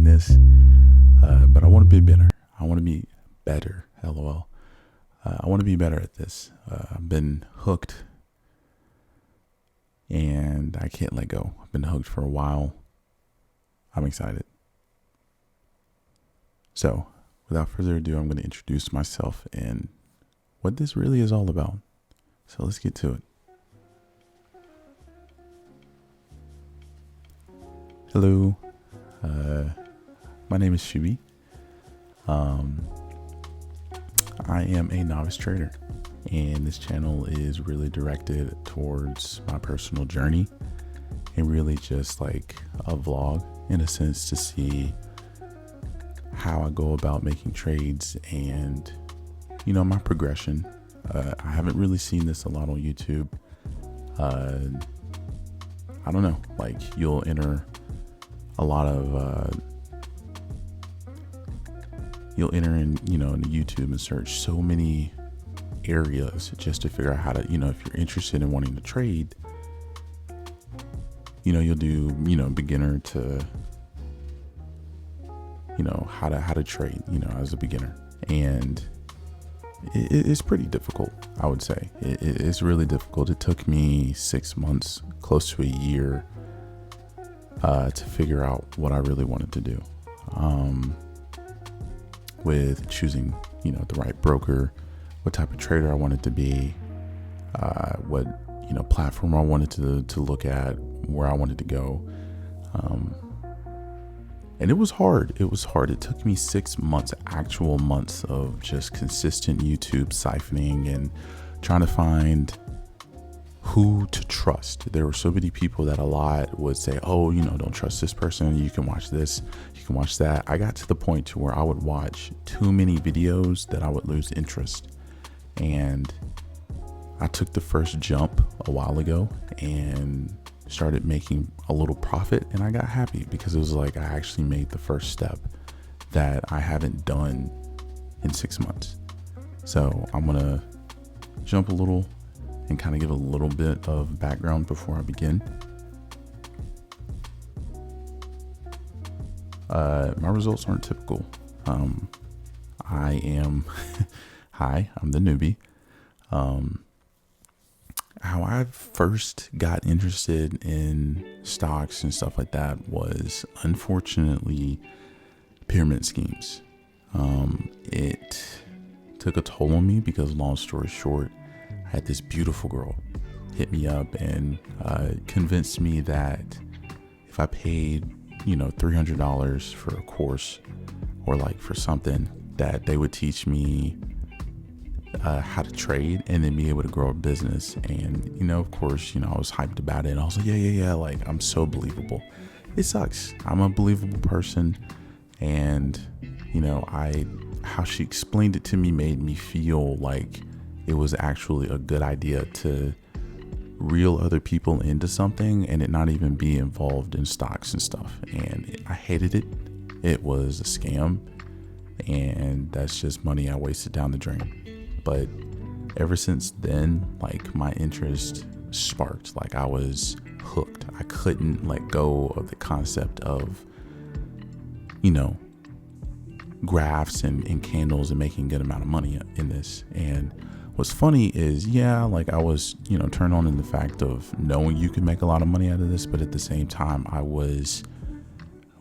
doing this, but I want to be better. I want to be better. LOL. I want to be better at this. I've been hooked and I can't let go. I've been hooked for a while. I'm excited. So, without further ado, I'm going to introduce myself and what this really is all about. So let's get to it. Hello. My name is Shubi. I am a novice trader, and this channel is really directed towards my personal journey and really just like a vlog in a sense to see how I go about making trades and, my progression. I haven't really seen this a lot on YouTube. I don't know, like you'll enter a lot of, you'll enter in, into YouTube and search so many areas just to figure out how to, if you're interested in wanting to trade, you'll do, beginner to, how to trade, as a beginner. And it's pretty difficult, I would say. It's really difficult. It took me 6 months, close to a year, to figure out what I really wanted to do. With choosing, the right broker, what type of trader I wanted to be, what, platform I wanted to look at, where I wanted to go. And it was hard. It took me 6 months, actual months of just consistent YouTube siphoning and trying to find who to trust. There were so many people that a lot would say, oh, don't trust this person. You can watch this, you can watch that. I got to the point to where I would watch too many videos that I would lose interest. And I took the first jump a while ago and started making a little profit, and I got happy because it was like I actually made the first step that I haven't done in 6 months. So I'm gonna jump a little and kind of give a little bit of background before I begin. My results aren't typical. I am hi, I'm the newbie. How I first got interested in stocks and stuff like that was unfortunately pyramid schemes. It took a toll on me because, long story short, I had this beautiful girl hit me up and convinced me that if I paid, $300 for a course or like for something, that they would teach me how to trade and then be able to grow a business. And, of course, I was hyped about it. I was like, yeah. Like, I'm so believable. It sucks. I'm a believable person. And, how she explained it to me made me feel like it was actually a good idea to reel other people into something and it not even be involved in stocks and stuff. And I hated it. It was a scam. And that's just money I wasted down the drain. But ever since then, like, my interest sparked. Like, I was hooked. I couldn't let go of the concept of, graphs and candles and making a good amount of money in this. And what's funny is, like I was, turned on in the fact of knowing you could make a lot of money out of this. But at the same time, I was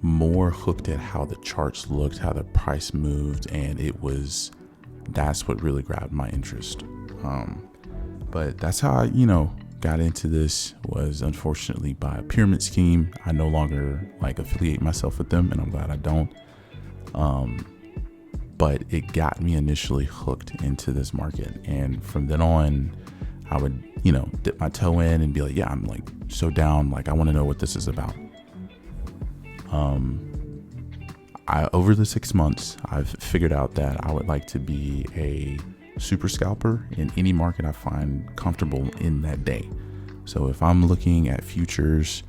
more hooked at how the charts looked, how the price moved. And that's what really grabbed my interest. But that's how I, got into this, was unfortunately by a pyramid scheme. I no longer affiliate myself with them, and I'm glad I don't. But it got me initially hooked into this market. And from then on, I would, dip my toe in and be like, yeah, I'm so down. Like, I want to know what this is about. Over the 6 months, I've figured out that I would like to be a super scalper in any market I find comfortable in that day. So if I'm looking at futures,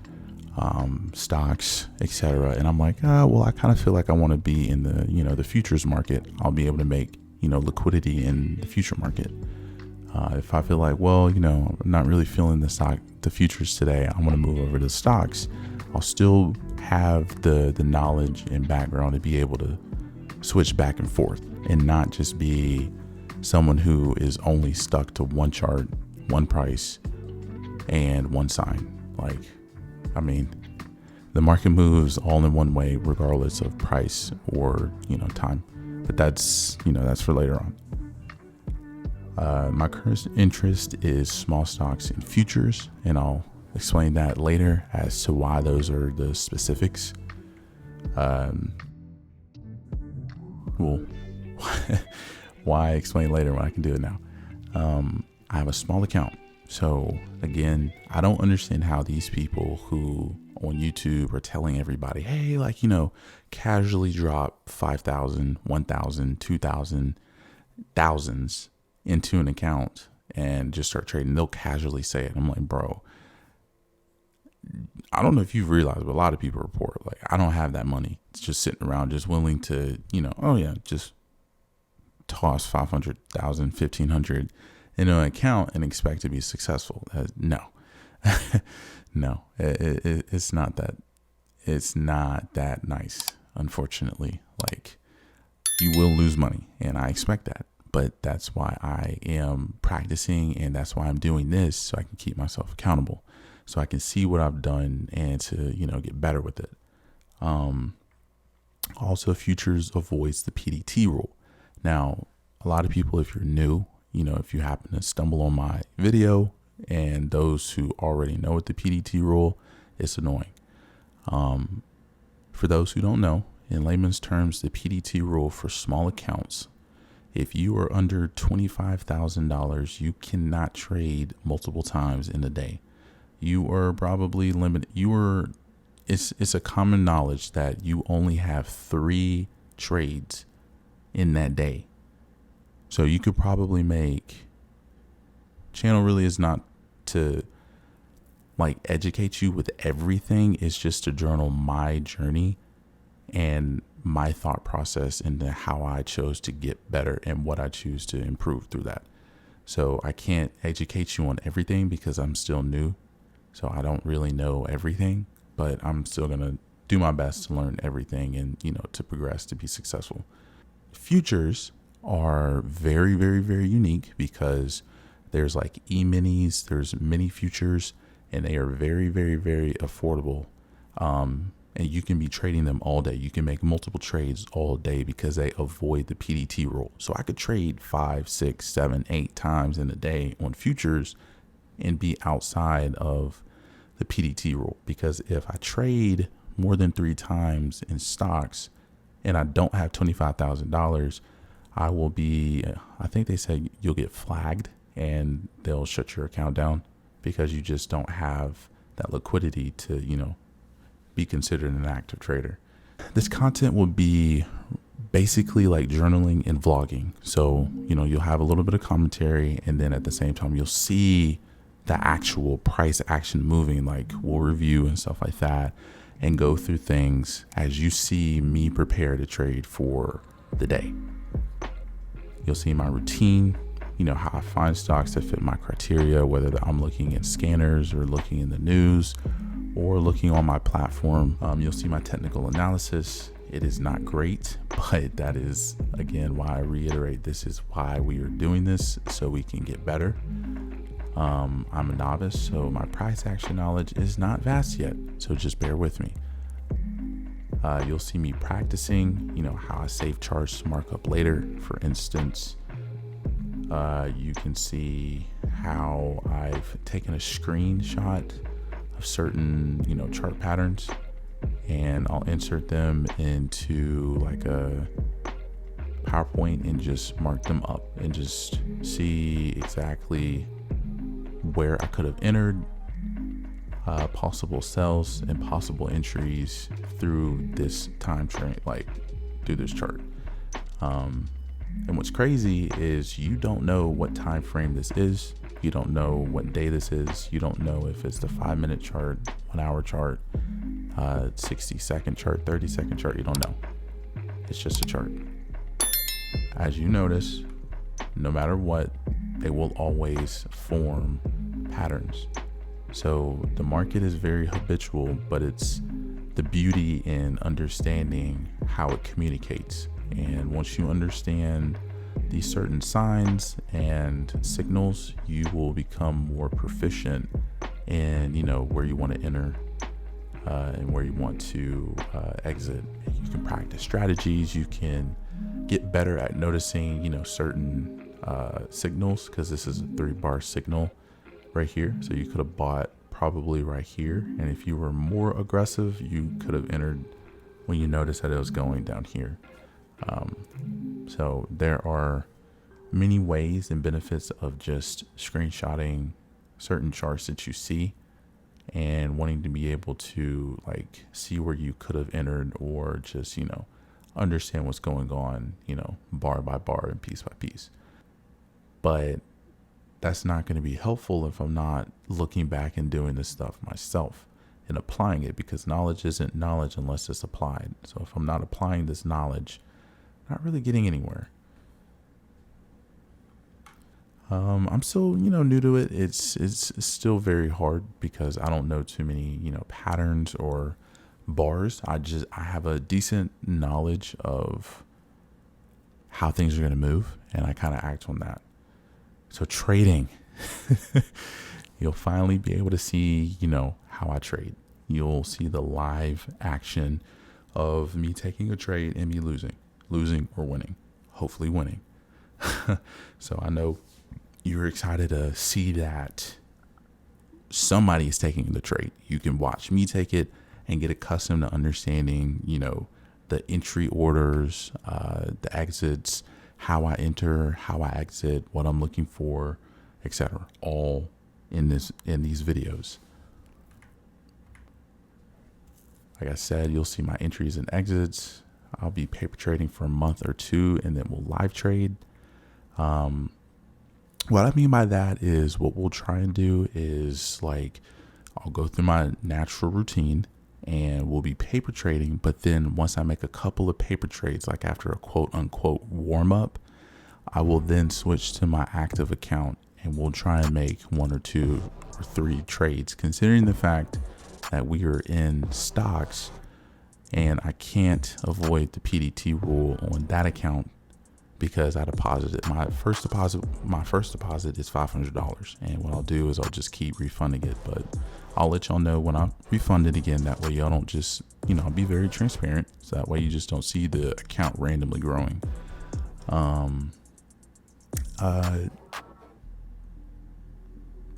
stocks, etc., and I'm like, I kind of feel like I want to be in the, the futures market, I'll be able to make, liquidity in the future market. If I feel like, well, I'm not really feeling the futures today, I'm going to move over to stocks. I'll still have the knowledge and background to be able to switch back and forth and not just be someone who is only stuck to one chart, one price, and one sign. The market moves all in one way, regardless of price or, time. But that's for later on. My current interest is small stocks and futures, and I'll explain that later as to why those are the specifics. Why explain later when I can do it now? I have a small account. So again, I don't understand how these people who on YouTube are telling everybody, hey, casually drop 5,000, 1,000, 2,000, thousands into an account and just start trading. They'll casually say it. I'm like, bro, I don't know if you've realized, but a lot of people report, I don't have that money. It's just sitting around, just willing to, just toss 500,000, 1,500 in an account and expect to be successful. No, no, it's not that. It's not that nice, unfortunately. You will lose money, and I expect that. But that's why I am practicing, and that's why I'm doing this, so I can keep myself accountable, so I can see what I've done and to, get better with it. Also, futures avoids the PDT rule. Now, a lot of people, if you're new, if you happen to stumble on my video, and those who already know what the PDT rule, it's annoying. For those who don't know, in layman's terms, the PDT rule for small accounts, if you are under $25,000, you cannot trade multiple times in a day. You are probably limited. It's a common knowledge that you only have 3 trades in that day. So you could probably make, channel really is not to educate you with everything. It's just to journal my journey and my thought process into how I chose to get better and what I choose to improve through that. So I can't educate you on everything because I'm still new. So I don't really know everything, but I'm still going to do my best to learn everything and, to progress, to be successful. Futures are very, very, very unique because there's e-minis, there's mini futures, and they are very, very, very affordable. And you can be trading them all day. You can make multiple trades all day because they avoid the PDT rule. So I could trade 5, 6, 7, 8 times in a day on futures and be outside of the PDT rule. Because if I trade more than 3 times in stocks and I don't have $25,000, I will be, I think they said you'll get flagged and they'll shut your account down because you just don't have that liquidity to, be considered an active trader. This content will be basically like journaling and vlogging. So, you'll have a little bit of commentary, and then at the same time, you'll see the actual price action moving. We'll review and stuff like that and go through things as you see me prepare to trade for the day. You'll see my routine, how I find stocks that fit my criteria, whether I'm looking at scanners or looking in the news or looking on my platform. You'll see my technical analysis. It is not great, but that is, again, why I reiterate, this is why we are doing this, so we can get better. I'm a novice, so my price action knowledge is not vast yet, so just bear with me. You'll see me practicing, how I save charts to mark up later. For instance, you can see how I've taken a screenshot of certain, chart patterns, and I'll insert them into a PowerPoint and just mark them up and just see exactly where I could have entered, possible sells and possible entries through this time frame, through this chart. And what's crazy is you don't know what time frame this is. You don't know what day this is. You don't know if it's the 5-minute chart, 1-hour chart, 60-second chart, 30-second chart. You don't know. It's just a chart. As you notice, no matter what, they will always form patterns. So the market is very habitual, but it's the beauty in understanding how it communicates. And once you understand these certain signs and signals, you will become more proficient in, where you want to enter and where you want to exit. You can practice strategies. You can get better at noticing, certain signals, because this is a 3-bar signal right here. So you could have bought probably right here. And if you were more aggressive, you could have entered when you noticed that it was going down here. So there are many ways and benefits of just screenshotting certain charts that you see and wanting to be able to see where you could have entered, or just, understand what's going on, bar by bar and piece by piece. But that's not going to be helpful if I'm not looking back and doing this stuff myself and applying it, because knowledge isn't knowledge unless it's applied. So if I'm not applying this knowledge, I'm not really getting anywhere. I'm still, new to it. It's still very hard because I don't know too many, patterns or bars. I have a decent knowledge of how things are going to move, and I kind of act on that. So trading, you'll finally be able to see, how I trade. You'll see the live action of me taking a trade and me losing or winning, hopefully winning. So I know you're excited to see that somebody is taking the trade. You can watch me take it and get accustomed to understanding, the entry orders, the exits, how I enter, how I exit, what I'm looking for, etc. All in these videos. Like I said, you'll see my entries and exits. I'll be paper trading for a month or 2, and then we'll live trade. What I mean by that is, what we'll try and do is I'll go through my natural routine and we'll be paper trading. But then once I make a couple of paper trades, after a quote unquote warm up, I will then switch to my active account and we'll try and make 1 or 2 or 3 trades, considering the fact that we are in stocks and I can't avoid the PDT rule on that account, because I deposited my first deposit is $500, and what I'll do is I'll just keep refunding it. But I'll let y'all know when I refund it again. That way y'all don't just, I'll be very transparent, so that way you just don't see the account randomly growing.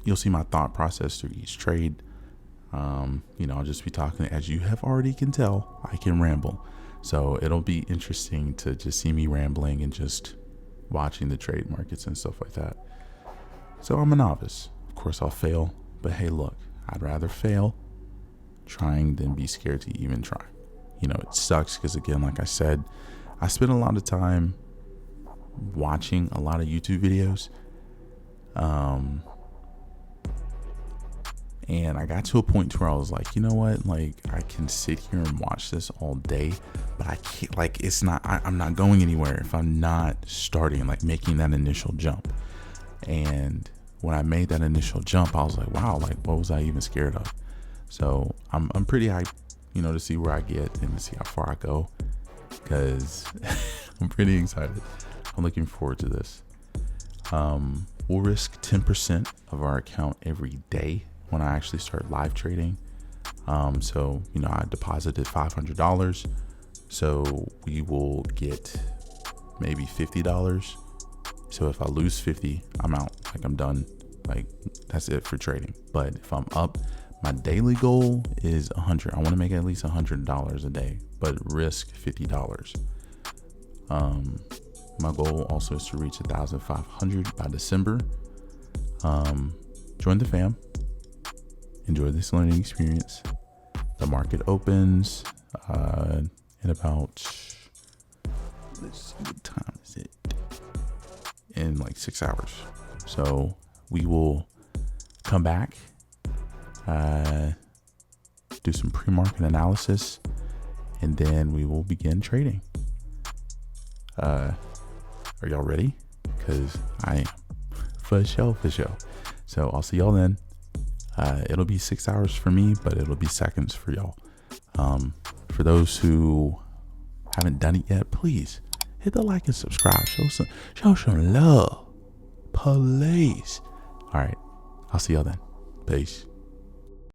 You'll see my thought process through each trade. I'll just be talking. As you have already can tell, I can ramble. So it'll be interesting to just see me rambling and just watching the trade markets and stuff like that. So I'm a novice. Of course I'll fail, but hey, look, I'd rather fail trying than be scared to even try. It sucks because, again, like I said, I spend a lot of time watching a lot of YouTube videos. And I got to a point where I was like, you know what? I can sit here and watch this all day, but I can't, I'm not going anywhere if I'm not starting, making that initial jump. And when I made that initial jump, I was like, wow, what was I even scared of? So I'm pretty hyped, to see where I get and to see how far I go, because I'm pretty excited. I'm looking forward to this. We'll risk 10% of our account every day when I actually start live trading. So, I deposited $500. So we will get maybe $50. So if I lose 50, I'm out. I'm done. That's it for trading. But if I'm up, my daily goal is 100. I want to make at least $100 a day, but risk $50. My goal also is to reach 1,500 by December. Join the fam. Enjoy this learning experience. The market opens in about, let's see, what time is it? In 6 hours. So we will come back, do some pre-market analysis, and then we will begin trading. Are y'all ready? Because I am. For sure. So I'll see y'all then. It'll be 6 hours for me, but it'll be seconds for y'all. For those who haven't done it yet, please hit the like and subscribe. Show some love, please. All right, I'll see y'all then. Peace.